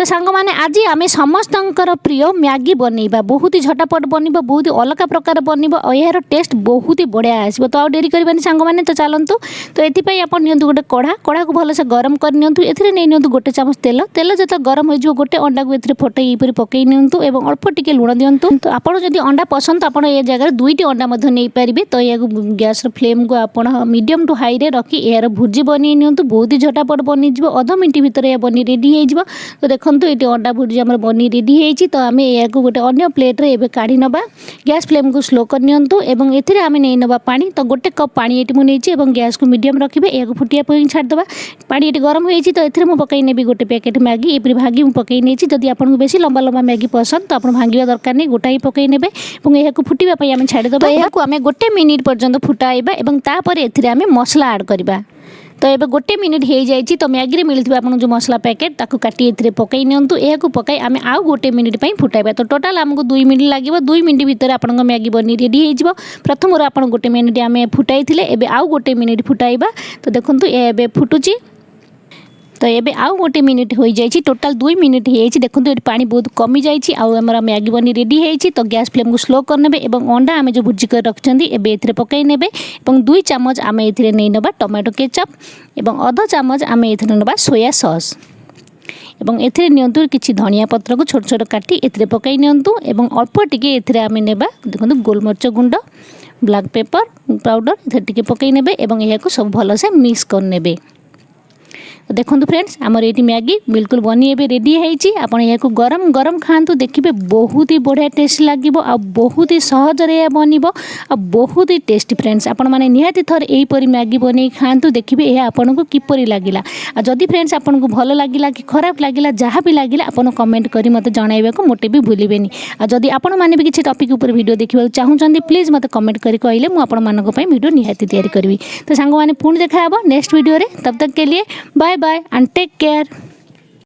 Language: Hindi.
तो सांग मैंने आज आम समस्तंकर प्रिय मैगी बनइबा बहुत ही झटापट बन बहुत ही अलग प्रकार बन यार टेस्ट बहुत ही बढ़िया आसो। तो डेरी करवानी सांग मैंने तो चलतु। तो ये आप नि गोटे कढ़ा कढ़ा को भलसे गरम करनी ए नहीं गोटे चामच तेल तेल जो गरम हो गोटे अंडा को ए फटई पकई निंतु और अल्प टिके लुण दिंतु। तो आपड़ जब अंडा पसंद आप जगह दुईटी अंडा नहीं पारे। तो या गैस फ्लेम को आप मीडियम टू हाई रे रखी यार भुजी बन बहुत ही झटापट बन अध मिनट भितर यह बनी रेडी हो। तो देखो ये अंडा भुजी आम बनी रेडी होती। तो आम या गोटे अन्य प्लेट्रे एवं काढ़ी नवा गैस फ्लेम को स्लो कर नियंतु एवं एथिरे आम नहीं नवा पानी। तो गोटे कप पानी ये मुझे गैस को मीडियम रखिए या फुटिया छाड़देवा पानी ये गरम होती। तो ये पकई नेबी गोटे पैकेट मैगी ये भागी पकई नहीं। जदि आपको बेसी लंबा लंबा मैगी पसंद तो आप भांगा दरकार नहीं गोटाई पकई ने और फुटापी आम छाड़देवा या गोटे मिनिट पर्यंत फुटाइबा तापर एम मसला ऐड करवा। तो ये गोटे मिनिट हो जाए। तो मैगी रे मिलता आपको जो मसला पैकेट ताकू काटी ए पकई नियंतु या पकई आम आउ गोटे मिनिट फुटाइबा। तो टोटाल आमको 2 मिनिट लगे 2 मिनिट भितर आप मैगी बनी रेडी हो। प्रथम आप गोटे मिनिट आम फुटाई एवं आउ गोटे मिनिट फुटाइबा। तो देखो ये फुटुची। तो ये आउ गोटे मिनिट हो जाए टोटाल 2 मिनिट हो जाए। देखो ये पानी बहुत कमी जाइए आमर मैगी बनी रेडी होती। तो गैस फ्लेम को स्लो करने और अंडा आम जो भुजी कर रखिंट ए पकई ने 2 चामच आम ए नहीं नवा टमाटो केचप और अध चामच आम ए नवा सोया सॉस एवं एथिरे नियंतु किछि धनिया पत्र को छोट छोट काटी एथिरे पकई नियंतु एवं अल्प टिके एथिरे आम नेबा। देखो गोलमरिच गुंड ब्लैक पेपर पाउडर एथिरे टिके पकई नेबे एवं एहा को सब भल से मिक्स कर नेबे। देखो फ्रेंड्स आमर ये मैगी बिल्कुल बनी ए रेडी होती। आपड़ या गरम गरम खातु देखिए बहुत ही बढ़िया टेस्ट लगे आ बहुत ही सहज बन बहुत ही टेस्टी। फ्रेंड्स आपण मैंने निहाती थर यहीपरी मैगी बन खातु देखिए यह आपन को किपरि लगिला। जदि फ्रेंड्स आपन को भल लगिला कि खराब लगिला जहाँ भी लगिला आपन कमेंट करी मते जणाइबा को मोटे भी भूलिबेनी। जदि आपण माने भी किसी टॉपिक ऊपर वीडियो देखिबा चाहूचंदी प्लीज मते कमेंट करी कहले मु आपण मानक पई वीडियो निहाती तैयारी करबी। तो सांग माने पुणी देखा नेक्स्ट वीडियो रे। तब तक के लिए bye bye and take care.